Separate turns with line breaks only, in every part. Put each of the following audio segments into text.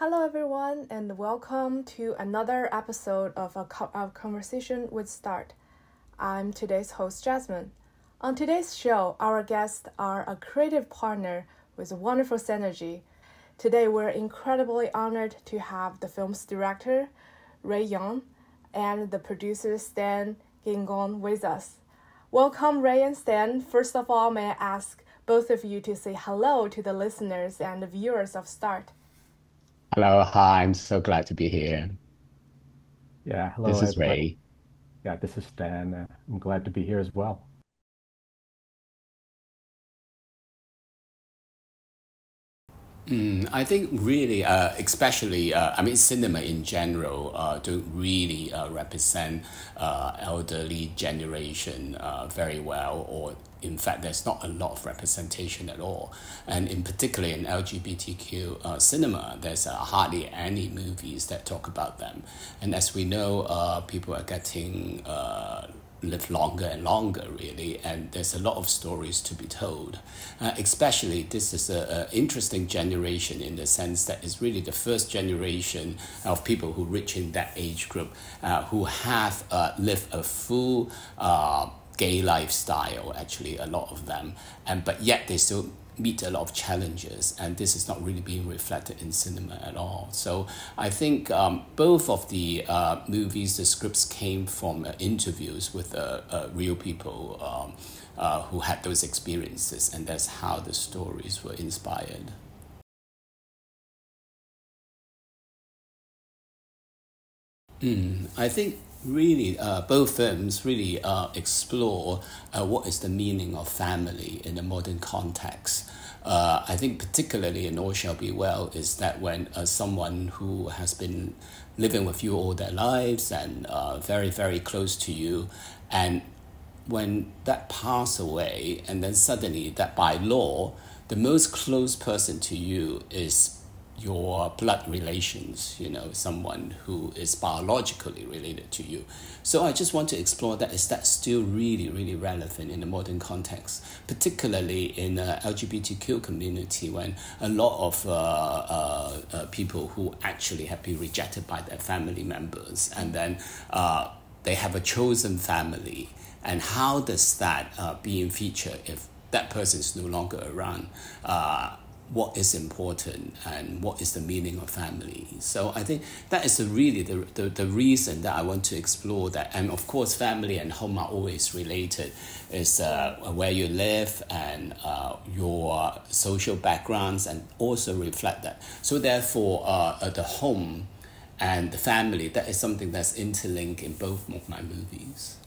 Hello, everyone, and welcome to another episode of our Conversation with Start. I'm today's host, Jasmine. On today's show, our guests are a creative partner with wonderful synergy. Today, we're incredibly honored to have the film's director, Yeung, and the producer, Stan Guingon, with us. Welcome, Ray and Stan. First of all, may I ask both of you to say hello to the listeners and the viewers of Start?
Hello, hi, I'm so glad to be here.
Yeah, hello
This is
everybody.
Ray.
Yeah, this is Stan. I'm glad to be here as well.
I think really, especially, cinema in general don't really represent elderly generation very well, or in fact, there's not a lot of representation at all. And in particular in LGBTQ cinema, there's hardly any movies that talk about them. And as we know, people are getting live longer and longer, really, and there's a lot of stories to be told. Especially, this is an interesting generation in the sense that it's really the first generation of people who reach in that age group who have lived a full gay lifestyle, actually, a lot of them, but yet they still meet a lot of challenges, and this is not really being reflected in cinema at all. So I think both of the movies, the scripts came from interviews with real people who had those experiences, and that's how the stories were inspired. I think really both films really explore what is the meaning of family in a modern context. I think particularly in All Shall Be Well is that when someone who has been living with you all their lives and very, very close to you, and when that pass away, and then suddenly that by law, the most close person to you is your blood relations, someone who is biologically related to you. So I just want to explore that. Is that still really, really relevant in the modern context, particularly in the LGBTQ community, when a lot of people who actually have been rejected by their family members, and then they have a chosen family, and how does that being featured if that person is no longer around? What is important and what is the meaning of family. So I think that is really the reason that I want to explore that. And of course, family and home are always related. Is where you live and your social backgrounds, and also reflect that. So therefore, the home and the family, that is something that's interlinked in both of my movies.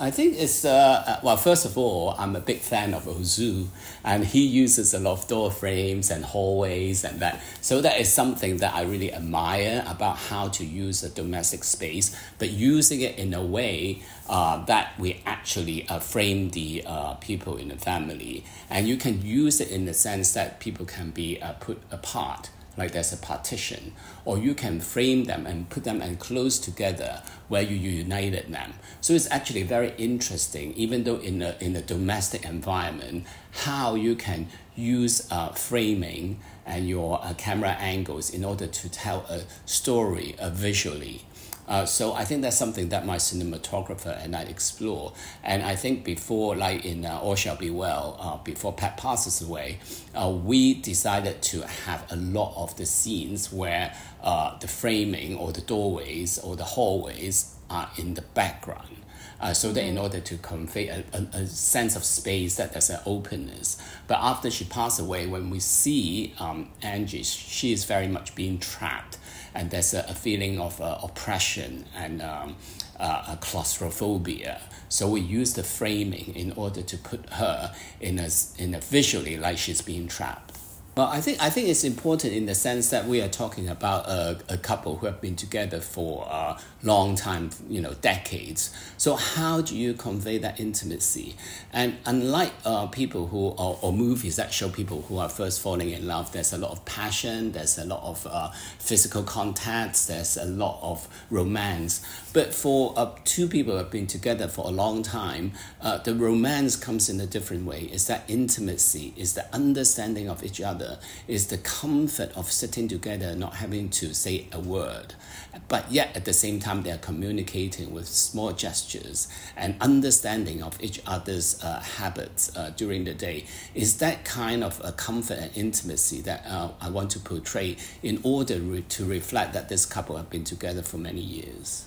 I think it's, well, first of all, I'm a big fan of Ozu, and he uses a lot of door frames and hallways and that. So that is something that I really admire about how to use a domestic space, but using it in a way that we actually frame the people in the family. And you can use it in the sense that people can be put apart, like there's a partition, or you can frame them and put them enclosed together where you united them. So it's actually very interesting, even though in a domestic environment, how you can use framing and your camera angles in order to tell a story visually. So I think that's something that my cinematographer and I explore. And I think before, like in All Shall Be Well, before Pat passes away, we decided to have a lot of the scenes where the framing or the doorways or the hallways are in the background. So that in order to convey a sense of space, that there's an openness. But after she passed away, when we see Angie, she is very much being trapped. And there's a feeling of oppression and a claustrophobia. So we use the framing in order to put her in a visually like she's being trapped. Well, I think it's important in the sense that we are talking about a couple who have been together for a long time, decades. So how do you convey that intimacy? And unlike people who or movies that show people who are first falling in love, there's a lot of passion, there's a lot of physical contacts, there's a lot of romance. But for two people who have been together for a long time, the romance comes in a different way. It's that intimacy, it's the understanding of each other, is the comfort of sitting together, not having to say a word. But yet at the same time, they are communicating with small gestures and understanding of each other's habits during the day. Is that kind of a comfort and intimacy that I want to portray in order to reflect that this couple have been together for many years.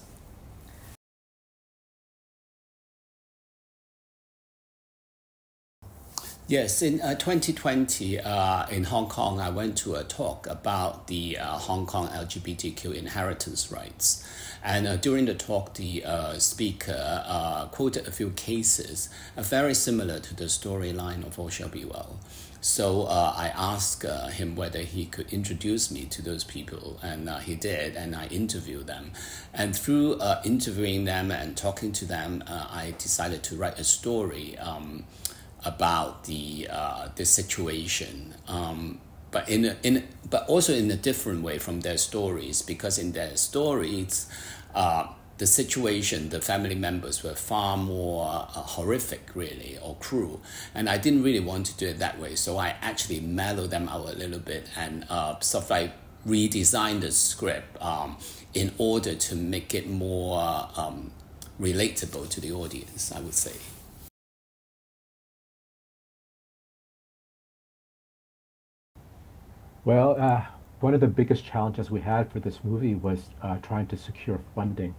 Yes, in 2020 in Hong Kong, I went to a talk about the Hong Kong LGBTQ inheritance rights. And during the talk, the speaker quoted a few cases very similar to the storyline of All Shall Be Well. So I asked him whether he could introduce me to those people, and he did, and I interviewed them. And through interviewing them and talking to them, I decided to write a story about the situation, but also in a different way from their stories, because in their stories, the situation, the family members were far more horrific, really, or cruel, and I didn't really want to do it that way. So I actually mellowed them out a little bit and sort of like redesigned the script in order to make it more relatable to the audience, I would say.
Well, one of the biggest challenges we had for this movie was trying to secure funding.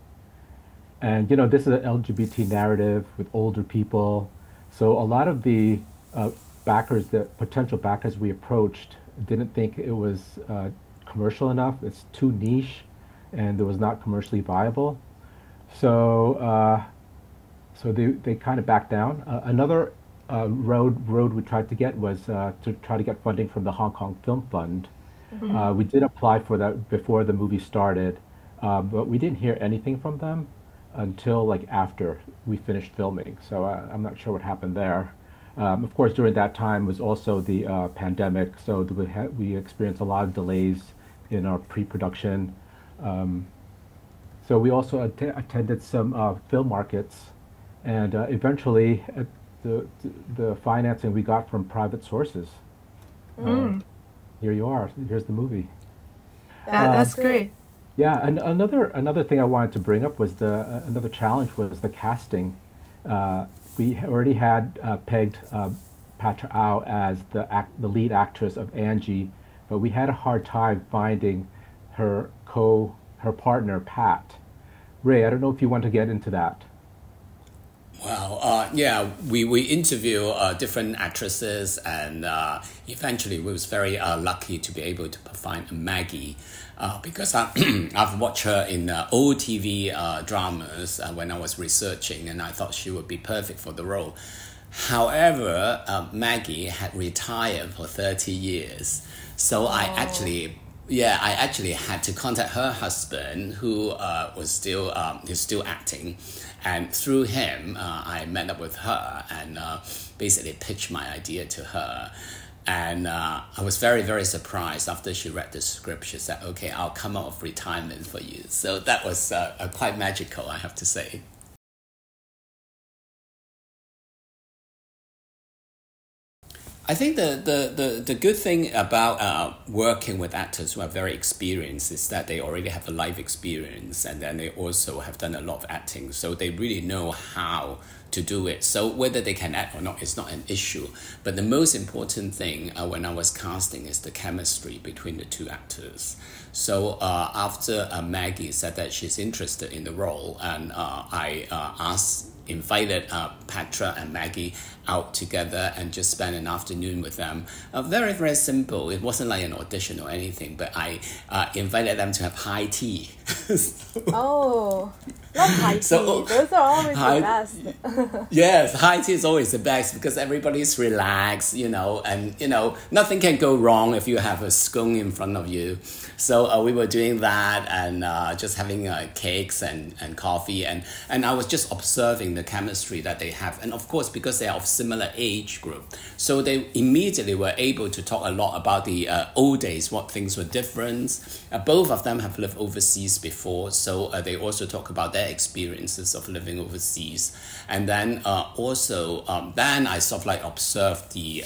And this is an LGBT narrative with older people, so a lot of the the potential backers we approached didn't think it was commercial enough. It's too niche, and it was not commercially viable. So they kind of backed down. Another road we tried to get was to try to get funding from the Hong Kong Film Fund. We did apply for that before the movie started, but we didn't hear anything from them until like after we finished filming. So I'm not sure what happened there. Of course, during that time was also the pandemic, so we experienced a lot of delays in our pre-production. So we also attended some film markets, and eventually the financing we got from private sources. Here you are. Here's the movie.
That's great.
Yeah, and another thing I wanted to bring up was another challenge was the casting. We already had pegged Patra Au as the lead actress of Angie, but we had a hard time finding her partner Pat. Ray, I don't know if you want to get into that.
Well, yeah, we interview different actresses, and eventually we was very lucky to be able to find Maggie, because I've watched her in old TV dramas when I was researching, and I thought she would be perfect for the role. However, Maggie had retired for 30 years, so I actually had to contact her husband, who is still acting, and through him, I met up with her and basically pitched my idea to her. And I was very, very surprised after she read the script. She said, "Okay, I'll come out of retirement for you." So that was quite magical, I have to say. I think the good thing about working with actors who are very experienced is that they already have a life experience, and then they also have done a lot of acting, so they really know how to do it. So whether they can act or not is not an issue. But the most important thing when I was casting is the chemistry between the two actors. So after Maggie said that she's interested in the role, and I invited Patra and Maggie out together and just spend an afternoon with them. Very, very simple. It wasn't like an audition or anything, but I invited them to have high tea.
Oh, love high tea.
So,
Those are always the best.
Yes, high tea is always the best because everybody's relaxed, and, nothing can go wrong if you have a scone in front of you. So we were doing that and just having cakes and coffee. And I was just observing the chemistry that they have. And of course, because they are of similar age group, so they immediately were able to talk a lot about the old days, what things were different. Both of them have lived overseas before, so they also talk about their experiences of living overseas. And then then I sort of like observed the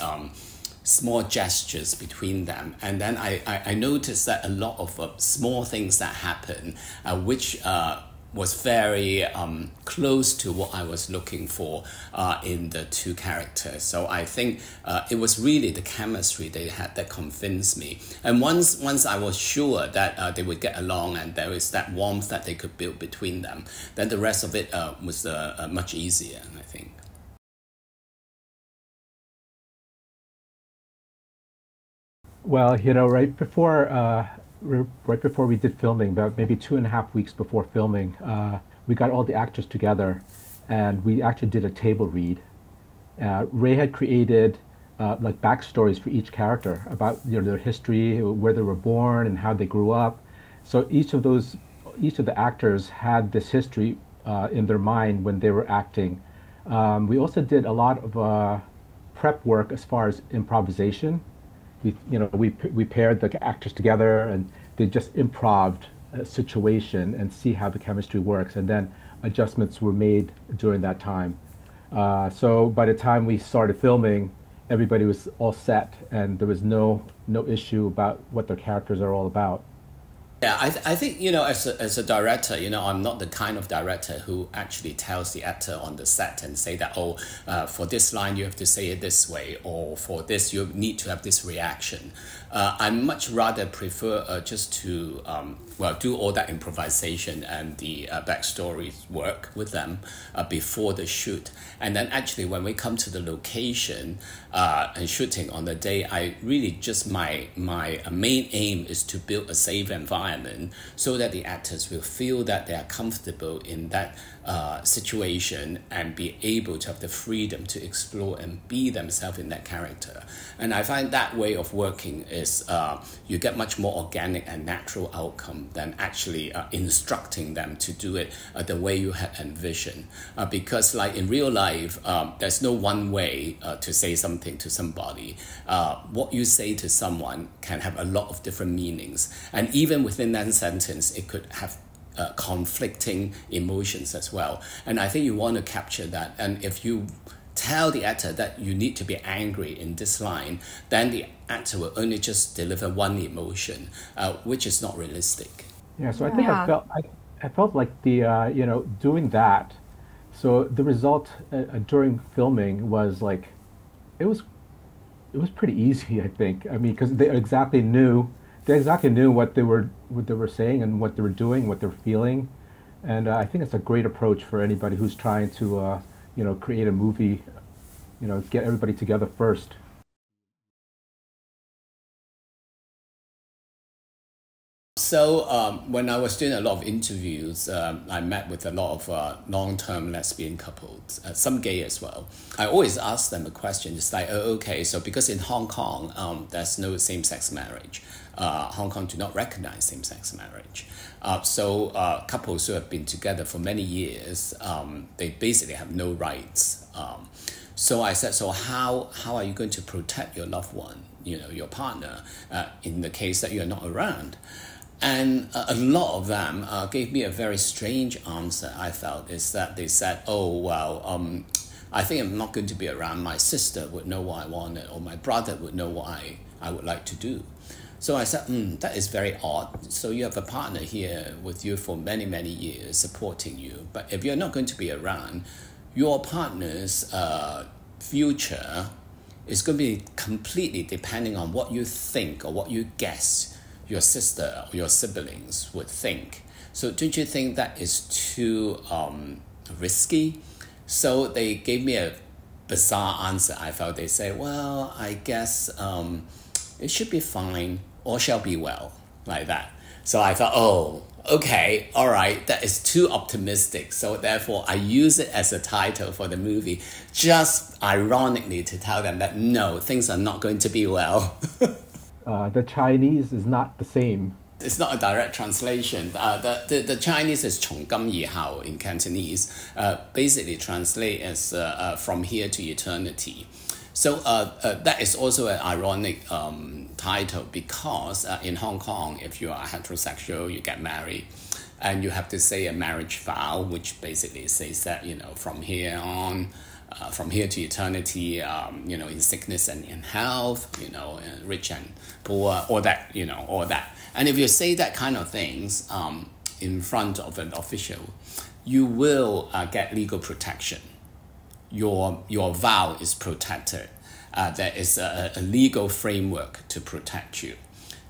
small gestures between them. And then I noticed that a lot of small things that happen, which was very close to what I was looking for in the two characters. So I think it was really the chemistry they had that convinced me. And once I was sure that they would get along and there is that warmth that they could build between them, then the rest of it was much easier, I think.
Well, right before we did filming, about maybe 2.5 weeks before filming, we got all the actors together, and we actually did a table read. Ray had created like backstories for each character about their history, where they were born, and how they grew up. So each of the actors had this history in their mind when they were acting. We also did a lot of prep work as far as improvisation. We paired the actors together and they just improved a situation and see how the chemistry works, and then adjustments were made during that time. So by the time we started filming, everybody was all set and there was no issue about what their characters are all about.
Yeah, I think, as a director, I'm not the kind of director who actually tells the actor on the set and say that, for this line, you have to say it this way, or for this, you need to have this reaction. I much rather prefer just to, do all that improvisation and the backstory work with them before the shoot. And then actually when we come to the location and shooting on the day, I really just, my main aim is to build a safe environment so that the actors will feel that they are comfortable in that situation and be able to have the freedom to explore and be themselves in that character. And I find that way of working is you get much more organic and natural outcome than actually instructing them to do it the way you had envisioned. Because like in real life, there's no one way to say something to somebody. What you say to someone can have a lot of different meanings. And even within that sentence, it could have conflicting emotions as well. And I think you want to capture that. And if you tell the actor that you need to be angry in this line, then the actor will only just deliver one emotion, which is not realistic.
Yeah, so I think I felt like doing that. So the result during filming was like, it was pretty easy, I think. I mean, because they exactly knew what they were saying and what they were doing, what they were feeling, and I think it's a great approach for anybody who's trying to create a movie, get everybody together first.
So when I was doing a lot of interviews, I met with a lot of long-term lesbian couples, some gay as well. I always ask them a question. It's like, okay, so because in Hong Kong, there's no same-sex marriage. Hong Kong do not recognize same-sex marriage. So couples who have been together for many years, they basically have no rights. So I said, so how are you going to protect your loved one, your partner, in the case that you're not around? And a lot of them gave me a very strange answer, I felt, is that they said, I think I'm not going to be around. My sister would know what I wanted, or my brother would know what I would like to do. So I said, that is very odd. So you have a partner here with you for many, many years supporting you. But if you're not going to be around, your partner's future is going to be completely depending on what you think or what you guess your sister or your siblings would think. So don't you think that is too risky? So they gave me a bizarre answer. I felt they say, well, I guess it should be fine, all shall be well, like that. So I thought, oh, okay, all right, that is too optimistic. So therefore, I use it as a title for the movie, just ironically to tell them that no, things are not going to be well.
The Chinese is not the same.
It's not a direct translation. The Chinese is 從今以後 in Cantonese, basically translate as from here to eternity. So that is also an ironic title because in Hong Kong, if you are heterosexual, you get married and you have to say a marriage vow, which basically says that, from here on, from here to eternity, in sickness and in health, rich and poor, all that, all that. And if you say that kind of things in front of an official, you will get legal protection. Your vow is protected. There is a legal framework to protect you.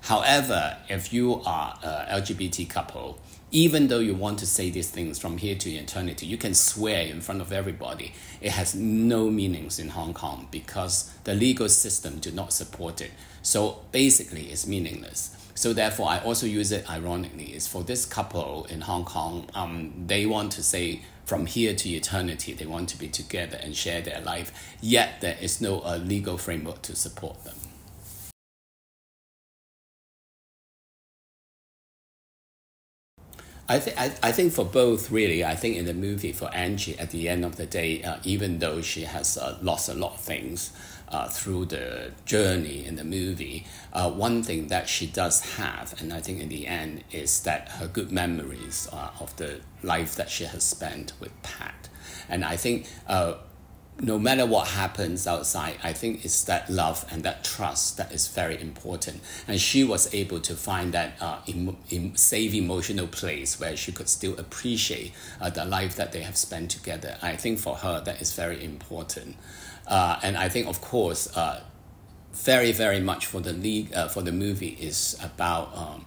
However, if you are a LGBT couple, even though you want to say these things from here to eternity, you can swear in front of everybody. It has no meanings in Hong Kong because the legal system do not support it. So basically, it's meaningless. So therefore, I also use it ironically. Is for this couple in Hong Kong, they want to say from here to eternity, they want to be together and share their life, yet there is no legal framework to support them. I think for both, really. I think in the movie, for Angie, at the end of the day, even though she has lost a lot of things through the journey in the movie, one thing that she does have, and I think in the end, is that her good memories of the life that she has spent with Pat. And I think no matter what happens outside, I think it's that love and that trust that is very important. And she was able to find that safe emotional place where she could still appreciate the life that they have spent together. I think for her, that is very important. And I think, of course, very, very much for the movie is about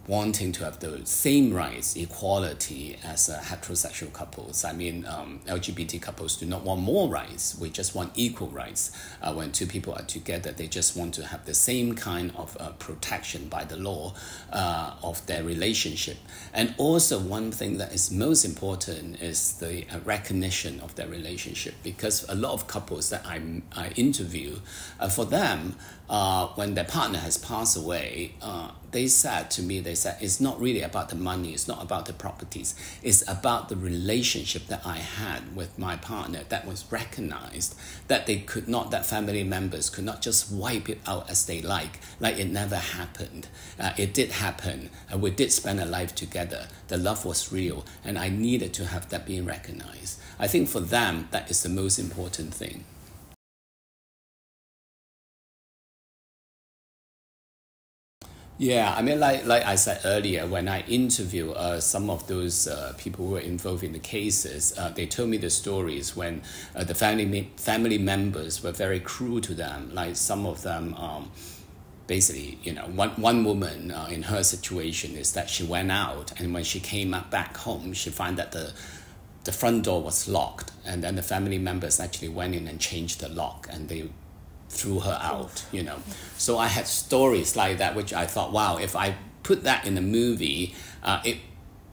wanting to have the same rights, equality as heterosexual couples. I mean, LGBT couples do not want more rights. We just want equal rights. When two people are together, they just want to have the same kind of protection by the law of their relationship. And also one thing that is most important is the recognition of their relationship, because a lot of couples that I interview, for them, when their partner has passed away, they said to me, it's not really about the money, it's not about the properties, it's about the relationship that I had with my partner that was recognized, that that family members could not just wipe it out as they like it never happened. It did happen, and we did spend a life together. The love was real, and I needed to have that being recognized. I think for them, that is the most important thing. Yeah, I mean, like I said earlier, when I interview some of those people who were involved in the cases, they told me the stories when the family members were very cruel to them. Like some of them, basically, one woman in her situation is that she went out, and when she came back home, she found that the front door was locked, and then the family members actually went in and changed the lock, and they threw her out, So I had stories like that, which I thought, wow, if I put that in a movie, it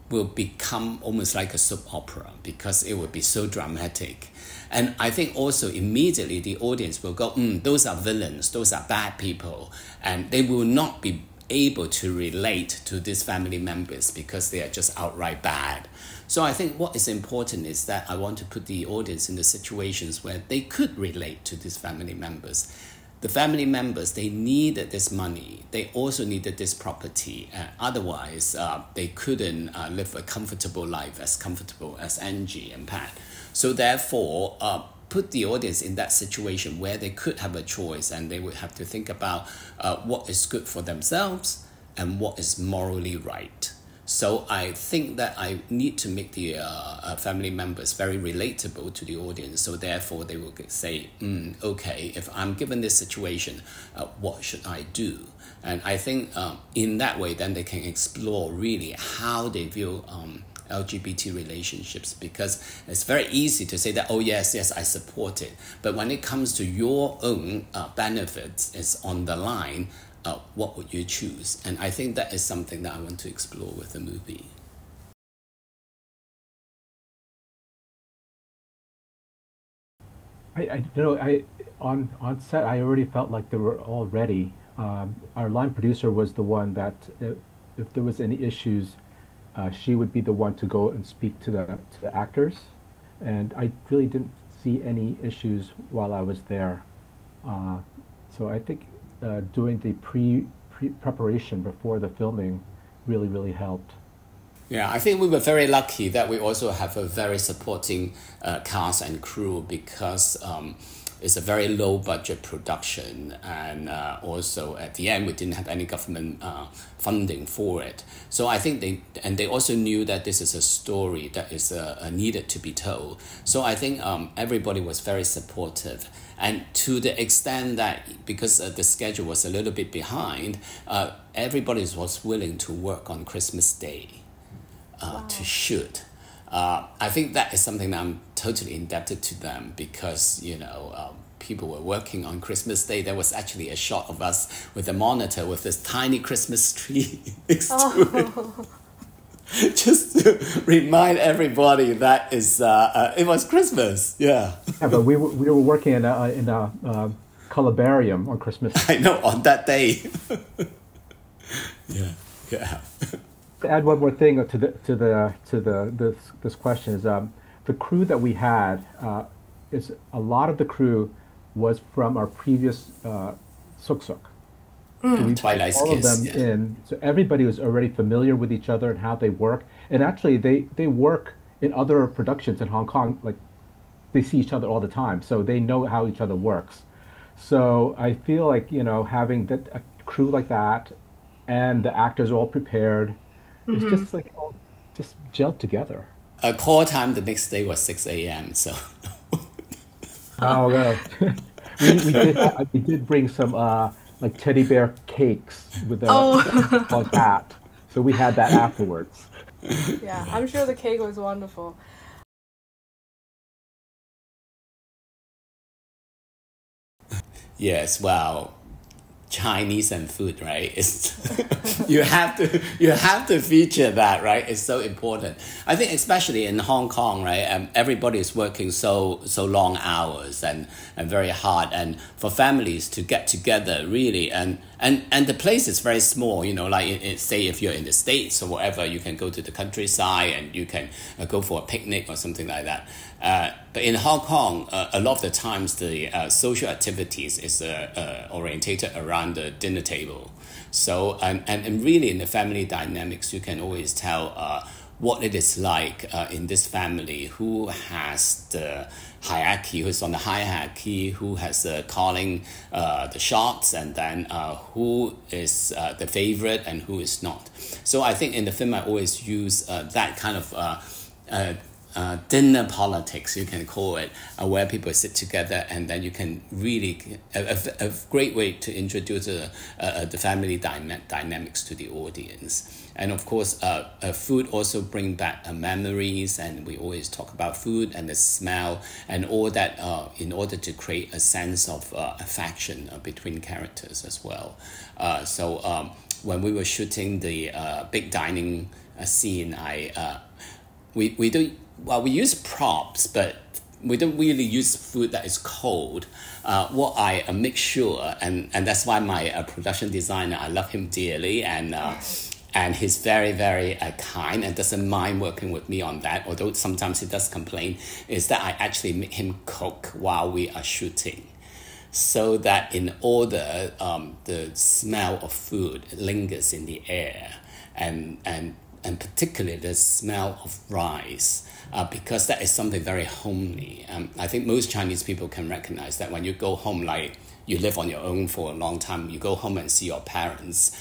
will become almost like a soap opera because it would be so dramatic. And I think also immediately the audience will go, those are villains, those are bad people, and they will not be able to relate to these family members because they are just outright bad. So I think what is important is that I want to put the audience in the situations where they could relate to these family members. The family members, they needed this money. They also needed this property. Otherwise, they couldn't live a comfortable life as comfortable as Angie and Pat. So therefore, put the audience in that situation where they could have a choice and they would have to think about what is good for themselves and what is morally right. So I think that I need to make the family members very relatable to the audience. So therefore, they will say, okay, if I'm given this situation, what should I do? And I think in that way, then they can explore really how they view LGBT relationships, because it's very easy to say that, oh, yes, I support it. But when it comes to your own benefits, it's on the line, what would you choose? And I think that is something that I want to explore with the movie.
On set, I already felt like they were all ready. Our line producer was the one that, if there was any issues, she would be the one to go and speak to the actors, and I really didn't see any issues while I was there. So I think doing the pre preparation before the filming really helped.
Yeah, I think we were very lucky that we also have a very supporting cast and crew, because it's a very low budget production, and also at the end we didn't have any government funding for it. So I think they also knew that this is a story that is needed to be told. So I think everybody was very supportive. And to the extent that, because the schedule was a little bit behind, everybody was willing to work on Christmas Day. To shoot. I think that is something that I'm totally indebted to them, because, people were working on Christmas Day. There was actually a shot of us with a monitor with this tiny Christmas tree next to it. Just to remind everybody that it was Christmas. Yeah.
Yeah, but we were working in a columbarium on Christmas Day.
I know, on that day. Yeah.
To add one more thing to this question is, the crew that we had, is a lot of the crew was from our previous Suk. So we
Twilight
all of them in, so everybody was already familiar with each other and how they work. And actually, they work in other productions in Hong Kong. Like, they see each other all the time, so they know how each other works. So I feel like, having a crew like that, and the actors are all prepared. It's just like all just gelled together.
Call time the next day was 6 a.m. So.
Oh, yeah. we did bring some like teddy bear cakes with a hat. So we had that afterwards.
Yeah, I'm sure the cake was wonderful.
Yes, well, Chinese and food, right? It's you have to feature that, right? It's so important. I think especially in Hong Kong, right? Everybody is working so long hours and very hard, and for families to get together really, and the place is very small. Like say if you're in the States or whatever, you can go to the countryside and you can go for a picnic or something like that. But in Hong Kong, a lot of the times the social activities is orientated around the dinner table. So and really in the family dynamics, you can always tell what it is like in this family, who has the hierarchy, who's on the hierarchy, who has calling the shots, and then who is the favorite and who is not. So I think in the film I always use that kind of dinner politics, you can call it, where people sit together, and then you can really a great way to introduce the family dynamics to the audience. And of course, food also bring back memories, and we always talk about food and the smell and all that in order to create a sense of affection between characters as well. So when we were shooting the big dining scene, we don't. Well, we use props, but we don't really use food that is cold. What I make sure, and that's why my production designer, I love him dearly, and he's very, very kind and doesn't mind working with me on that, although sometimes he does complain, is that I actually make him cook while we are shooting, so that in order the smell of food lingers in the air, and particularly the smell of rice, because that is something very homely. I think most Chinese people can recognize that when you go home, like you live on your own for a long time, you go home and see your parents,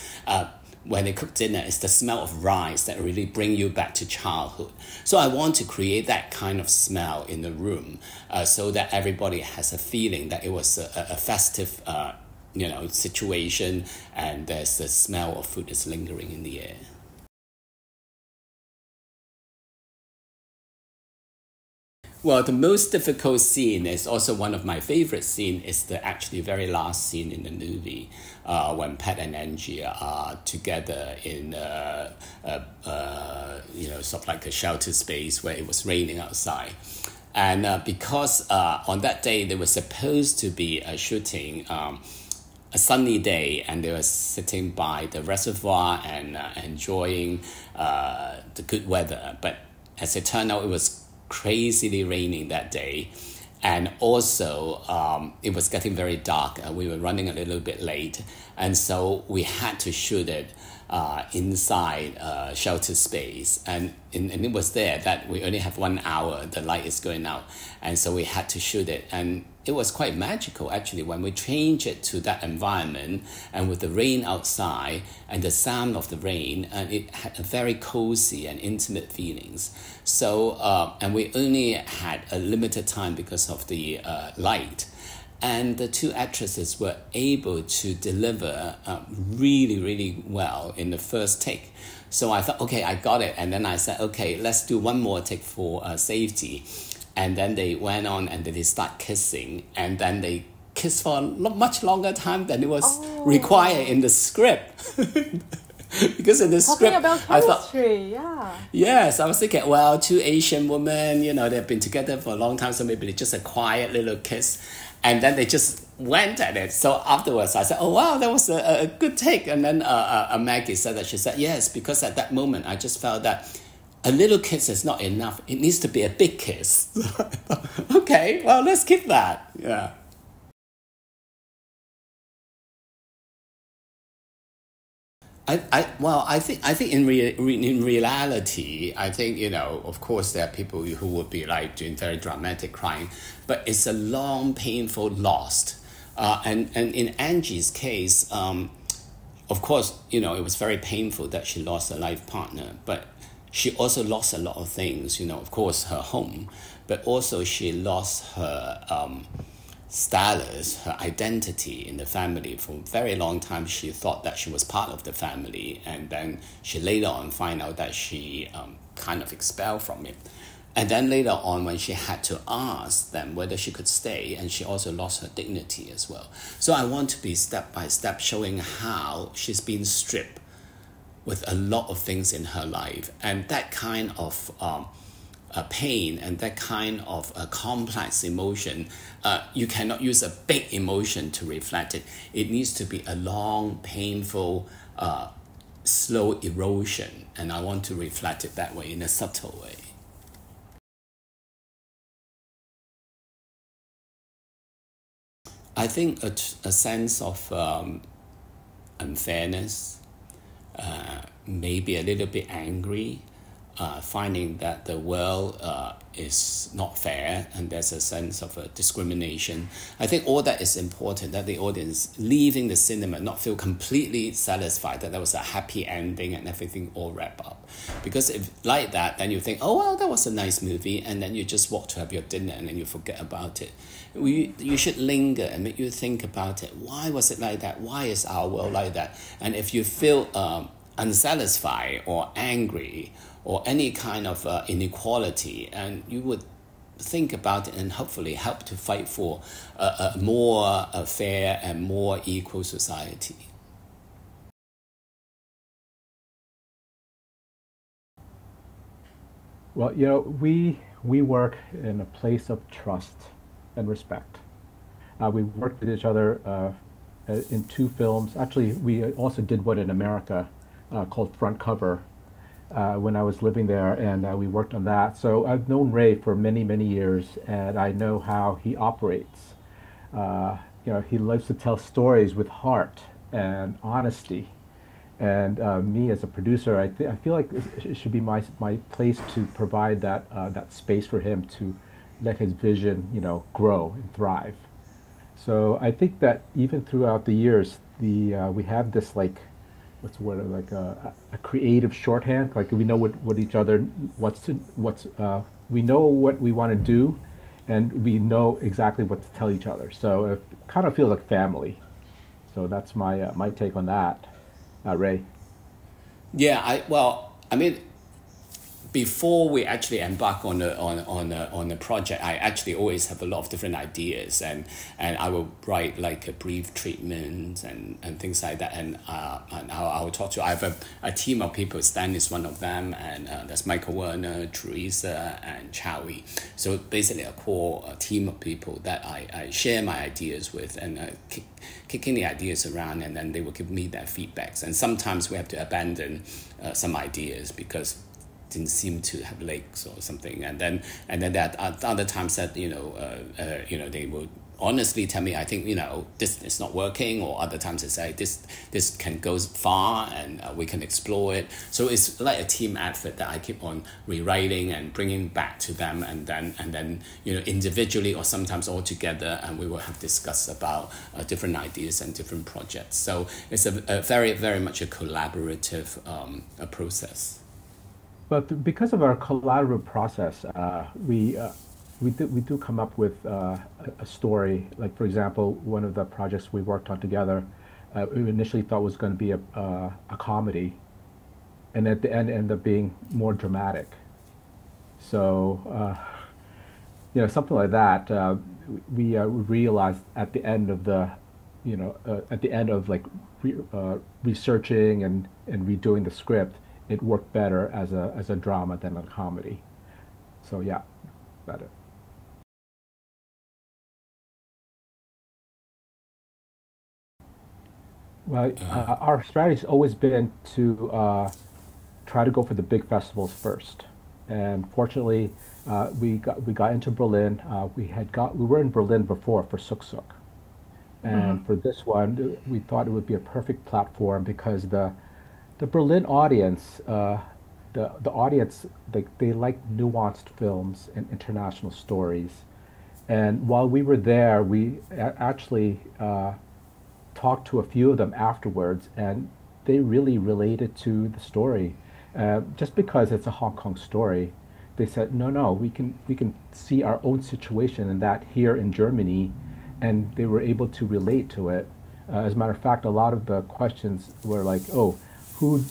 when they cook dinner, it's the smell of rice that really bring you back to childhood. So I want to create that kind of smell in the room, so that everybody has a feeling that it was a festive situation, and there's the smell of food is lingering in the air. Well, the most difficult scene is also one of my favorite scene is the actually very last scene in the movie when Pat and Angie are together in sort of like a shelter space where it was raining outside. And because on that day they were supposed to be shooting a sunny day, and they were sitting by the reservoir and enjoying the good weather. But as it turned out, it was crazily raining that day, and also it was getting very dark. We were running a little bit late, and so we had to shoot it inside shelter space, and it was there that we only have 1 hour, the light is going out, and so we had to shoot it. And it was quite magical actually when we changed it to that environment, and with the rain outside and the sound of the rain, and it had a very cozy and intimate feelings. So and we only had a limited time because of the light, and the two actresses were able to deliver really, really well in the first take. So I thought, okay, I got it. And then I said, okay, let's do one more take for safety. And then they went on and they start kissing. And then they kissed for a much longer time than it was required in the script. Because in the
Talking
script,
about
I thought,
chemistry, yeah.
yes, I was thinking, well, two Asian women, they've been together for a long time, so maybe just a quiet little kiss. And then they just went at it. So afterwards, I said, oh, wow, that was a good take. And then Maggie said that, she said, yes, because at that moment, I just felt that a little kiss is not enough. It needs to be a big kiss. Okay, well, let's keep that. Yeah. I think in reality, I think, of course there are people who would be like doing very dramatic crying, but it's a long, painful loss. And in Angie's case, of course, it was very painful that she lost her life partner, but she also lost a lot of things, of course, her home, but also she lost her status, her identity in the family. For a very long time, she thought that she was part of the family, and then she later on find out that she kind of expelled from it. And then later on, when she had to ask them whether she could stay, and she also lost her dignity as well. So I want to be step by step showing how she's been stripped with a lot of things in her life, and that kind of pain and that kind of complex emotion, you cannot use a big emotion to reflect it. It needs to be a long, painful, slow erosion, and I want to reflect it that way, in a subtle way. I think a sense of unfairness, maybe a little bit angry, finding that the world is not fair, and there's a sense of discrimination. I think all that is important, that the audience leaving the cinema not feel completely satisfied that there was a happy ending and everything all wrapped up. Because if like that, then you think, oh, well, that was a nice movie, and then you just walk to have your dinner and then you forget about it. You should linger and make you think about it. Why was it like that? Why is our world like that? And if you feel unsatisfied or angry or any kind of inequality, and you would think about it and hopefully help to fight for a more fair and more equal society.
Well, we work in a place of trust and respect. We worked with each other in two films. Actually, we also did one in America called Front Cover when I was living there, and we worked on that. So I've known Ray for many, many years, and I know how he operates. He loves to tell stories with heart and honesty. And me as a producer, I feel like it should be my place to provide that space for him to let his vision, grow and thrive. So I think that even throughout the years, we have this what's the word, like a creative shorthand. Like we know what each other we know what we want to do, and we know exactly what to tell each other. So it kind of feels like family. So that's my take on that, Ray.
Yeah, I mean, before we actually embark on a project, I actually always have a lot of different ideas, and I will write like a brief treatment and things like that, and I will talk to. I have a team of people. Stan is one of them, and there's Michael Werner, Teresa, and Chowie. So basically a core team of people that I share my ideas with, and kicking the ideas around, and then they will give me their feedbacks. And sometimes we have to abandon some ideas because didn't seem to have legs or something, and then there are other times that they will honestly tell me, I think this is not working, or other times they say this can go far and we can explore it. So it's like a team effort that I keep on rewriting and bringing back to them, and then individually or sometimes all together, and we will have discussed about different ideas and different projects. So it's a very, very much a collaborative process.
But because of our collaborative process, we do come up with a story. Like, for example, one of the projects we worked on together, we initially thought was going to be a comedy, and at the end ended up being more dramatic. So, something like that. We realized at the end of like researching and redoing the script, it worked better as a drama than a comedy. So yeah, better. Well, our strategy has always been to try to go for the big festivals first. And fortunately, we got into Berlin. We were in Berlin before for Suk Suk, and for this one, we thought it would be a perfect platform because the Berlin audience, the audience, they like nuanced films and international stories. And while we were there, we actually talked to a few of them afterwards, and they really related to the story. Just because it's a Hong Kong story, they said, no, we can see our own situation in that here in Germany, and they were able to relate to it. As a matter of fact, a lot of the questions were like, oh, who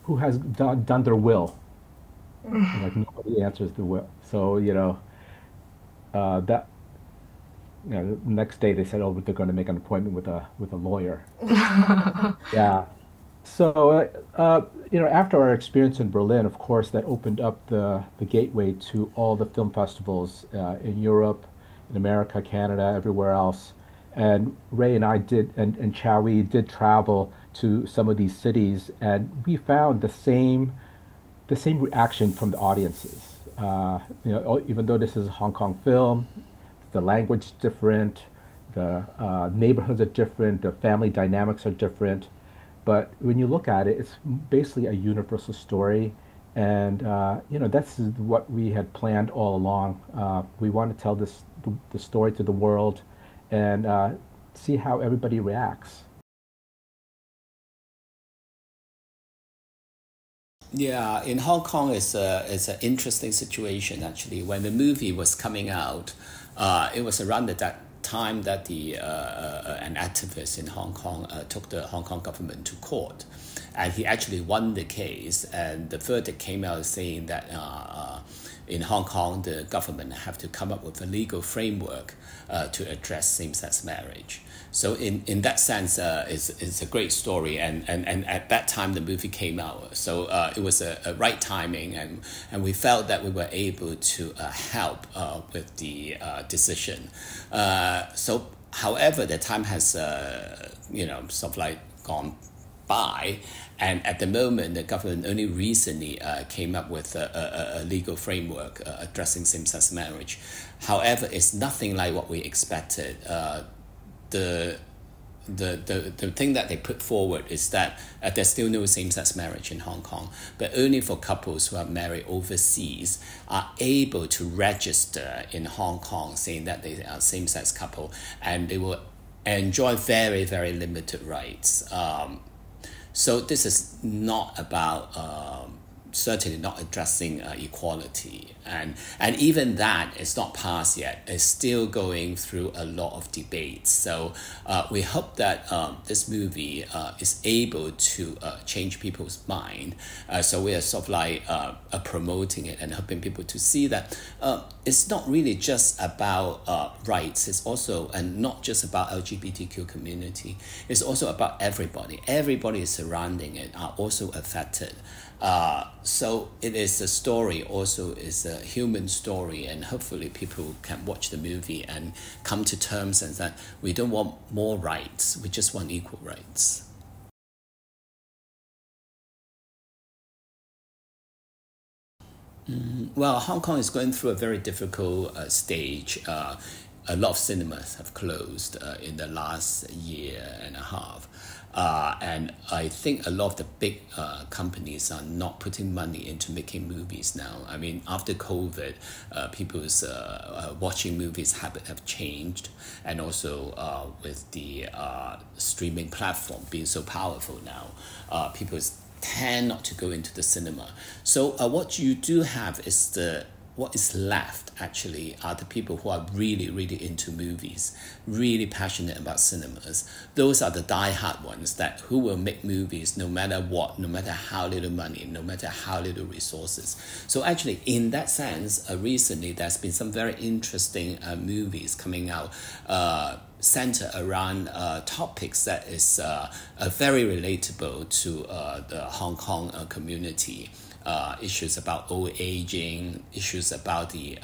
who has done their will? And, like, nobody answers the will. So that the next day they said, oh, they're going to make an appointment with a lawyer. Yeah. So after our experience in Berlin, of course, that opened up the gateway to all the film festivals in Europe, in America, Canada, everywhere else. And Ray and I did, and Chowie did travel to some of these cities, and we found the same reaction from the audiences. Even though this is a Hong Kong film, the language is different, the neighborhoods are different, the family dynamics are different. But when you look at it, it's basically a universal story. And, that's what we had planned all along. We want to tell the story to the world and see how everybody reacts.
Yeah, in Hong Kong, it's an interesting situation actually. When the movie was coming out, it was around that time that an activist in Hong Kong took the Hong Kong government to court, and he actually won the case. And the verdict came out saying that in Hong Kong, the government have to come up with a legal framework to address same-sex marriage. So in that sense, it's a great story, and at that time the movie came out. So it was a right timing, and we felt that we were able to help with the decision. So, however, the time has sort of like gone by, and at the moment the government only recently came up with a legal framework addressing same-sex marriage. However, it's nothing like what we expected. The thing that they put forward is that there's still no same-sex marriage in Hong Kong, but only for couples who are married overseas are able to register in Hong Kong saying that they are same-sex couple, and they will enjoy very, very limited rights. So this is not about certainly not addressing equality, and even that is not passed yet. It's still going through a lot of debates. So we hope that this movie is able to change people's mind. So we are sort of like promoting it and helping people to see that it's not really just about rights. It's also, and not just about LGBTQ community. It's also about everybody. Everybody surrounding it are also affected. So it is a story, also is a human story, and hopefully people can watch the movie and come to terms and that we don't want more rights, we just want equal rights. Well, Hong Kong is going through a very difficult stage. A lot of cinemas have closed in the last year and a half. And I think a lot of the big companies are not putting money into making movies now. I mean, after COVID, people's watching movies habit have changed. And also with the streaming platform being so powerful now, people tend not to go into the cinema. So what you do have is what is left actually are the people who are really, really into movies, really passionate about cinemas. Those are the die-hard ones who will make movies no matter what, no matter how little money, no matter how little resources. So actually, in that sense, recently there's been some very interesting movies coming out center around topics that is very relatable to the Hong Kong community. Issues about old aging, issues about the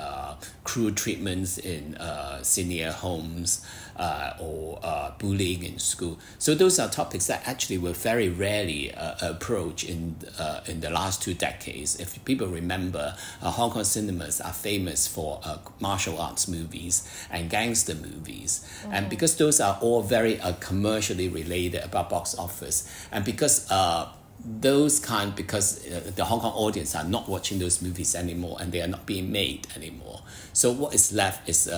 cruel treatments in senior homes, or bullying in school. So those are topics that actually were very rarely approached in the last 2 decades. If people remember, Hong Kong cinemas are famous for martial arts movies and gangster movies. And because those are all very commercially related about box office, and because because the Hong Kong audience are not watching those movies anymore and they are not being made anymore. So what is left is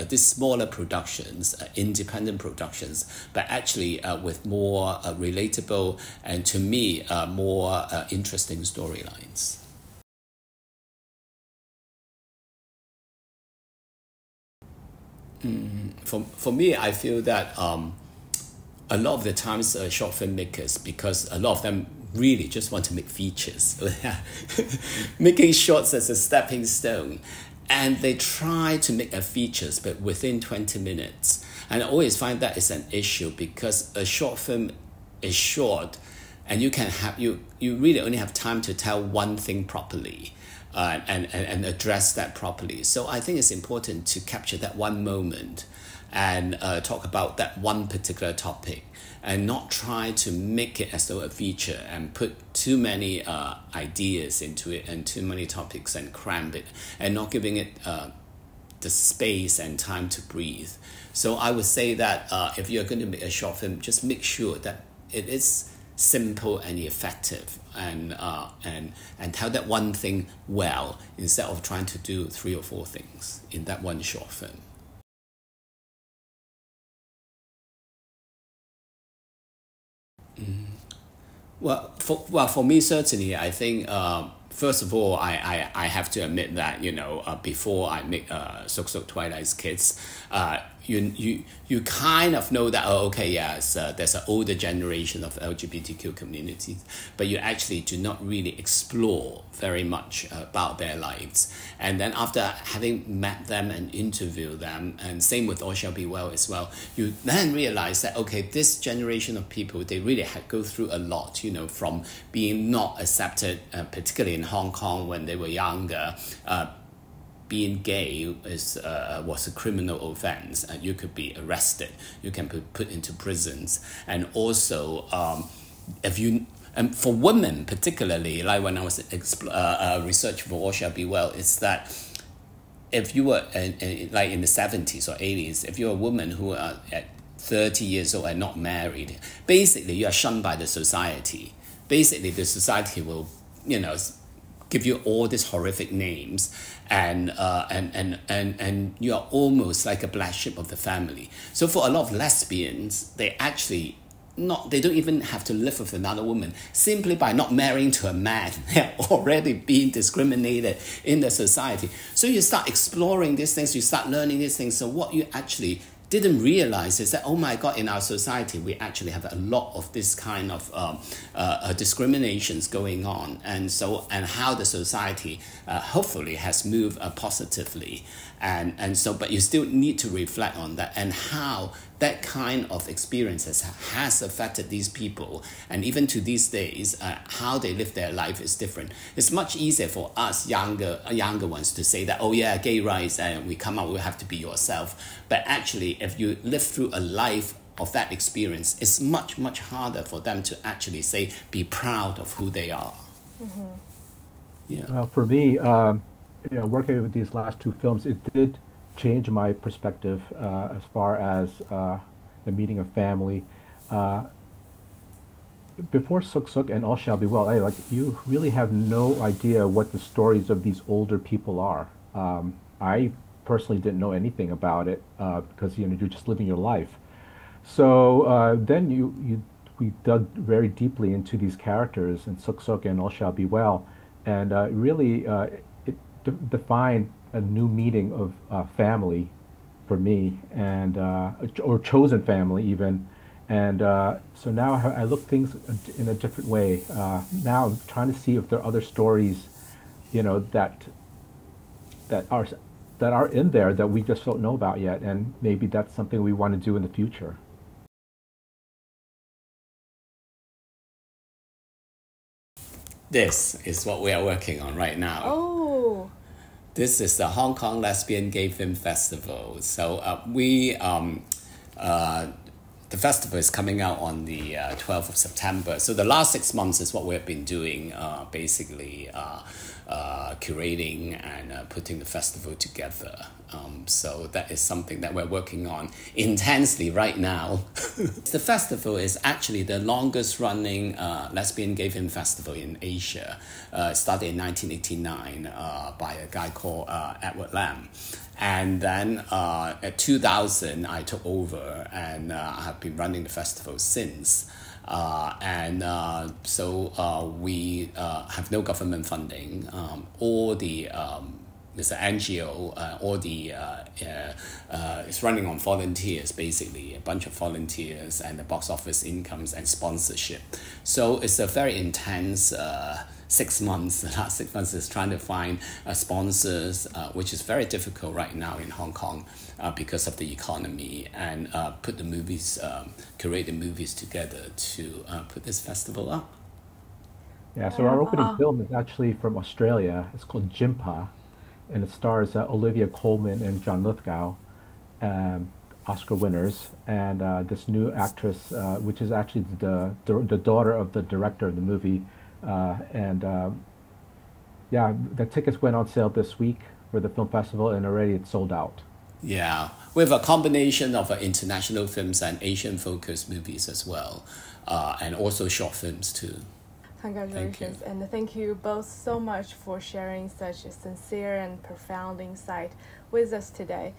these smaller productions, independent productions, but actually with more relatable and, to me, more interesting storylines. For me, I feel that a lot of the times short filmmakers, because a lot of them really just want to make features, making shorts as a stepping stone, and they try to make a features but within 20 minutes. And I always find that is an issue, because a short film is short and you really only have time to tell one thing properly. And address that properly. So I think it's important to capture that one moment and talk about that one particular topic, and not try to make it as though a feature and put too many ideas into it and too many topics and cram it, and not giving it the space and time to breathe. So I would say that if you're going to make a short film, just make sure that it is simple and effective, and tell that one thing well, instead of trying to do 3 or 4 things in that one short film. Well, for me, certainly, I think first of all, I have to admit that before I make Suk Suk Twilight's Kids, you kind of know that, yes, there's an older generation of LGBTQ communities, but you actually do not really explore very much about their lives. And then after having met them and interviewed them, and same with All Shall Be Well as well, you then realize that, this generation of people, they really go through a lot, from being not accepted, particularly in Hong Kong when they were younger. Being gay was a criminal offense, and you could be arrested, you can be put into prisons. And also, for women particularly, like when I was researching for All Shall Be Well, it's that if you were like in the 70s or 80s, if you're a woman who are at 30 years old and not married, basically you are shunned by the society. Basically, the society will, give you all these horrific names, and you are almost like a black sheep of the family. So for a lot of lesbians, they actually they don't even have to live with another woman. Simply by not marrying to a man, they're already being discriminated in the society. So you start exploring these things, you start learning these things. So what you actually didn't realize is that, oh my God, in our society, we actually have a lot of this kind of discriminations going on. And how the society hopefully has moved positively. But you still need to reflect on that and how that kind of experiences has affected these people. And even to these days, how they live their life is different. It's much easier for us younger ones to say that, oh yeah, gay rights, and we come out, we have to be yourself. But actually, if you live through a life of that experience, it's much, much harder for them to actually say, be proud of who they are.
Mm-hmm.
Yeah.
Well, for me, working with these last two films, it did change my perspective as far as the meaning of family. Before Suk Suk and All Shall Be Well, you really have no idea what the stories of these older people are. I personally didn't know anything about it because you're just living your life. So then we dug very deeply into these characters in Suk Suk and All Shall Be Well, and really it defined a new meaning of family for me, and or chosen family even. And so now I look things in a different way. Now I'm trying to see if there are other stories, that are in there that we just don't know about yet, and maybe that's something we want to do in the future.
This is what we are working on right now.
Oh.
This is the Hong Kong Lesbian Gay Film Festival. So the festival is coming out on the 12th of September. So the last 6 months is what we've been doing, basically curating and putting the festival together. So that is something that we're working on intensely right now. The festival is actually the longest running lesbian gay film festival in Asia. It started in 1989 by a guy called Edward Lam. And then at 2000, I took over, and I have been running the festival since. So we have no government funding. All the there's an NGO, it's running on volunteers, basically, a bunch of volunteers and the box office incomes and sponsorship. So it's a very intense 6 months. The last 6 months is trying to find sponsors, which is very difficult right now in Hong Kong because of the economy, and put the movies, curate the movies together to put this festival up.
Yeah, so our opening film is actually from Australia. It's called Jimpa, and it stars Olivia Colman and John Lithgow, Oscar winners, and this new actress, which is actually the daughter of the director of the movie. Yeah, the tickets went on sale this week for the film festival, and already it's sold out.
Yeah, we have a combination of international films and Asian-focused movies as well, and also short films too.
Congratulations, and thank you both so much for sharing such a sincere and profound insight with us today.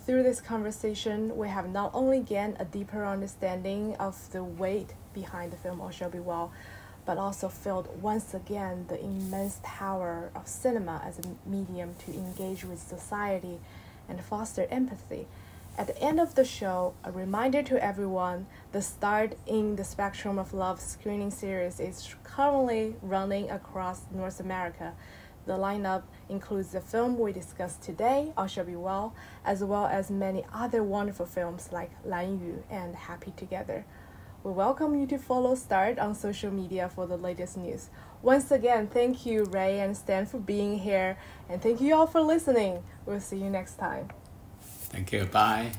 Through this conversation, we have not only gained a deeper understanding of the weight behind the film All Shall Be Well, but also felt once again the immense power of cinema as a medium to engage with society and foster empathy. At the end of the show, a reminder to everyone, the Start in the Spectrum of Love screening series is currently running across North America. The lineup includes the film we discussed today, All Shall Be Well, as well as many other wonderful films like Lan Yu and Happy Together. We welcome you to follow Start on social media for the latest news. Once again, thank you, Ray and Stan, for being here, and thank you all for listening. We'll see you next time.
Thank you. Bye.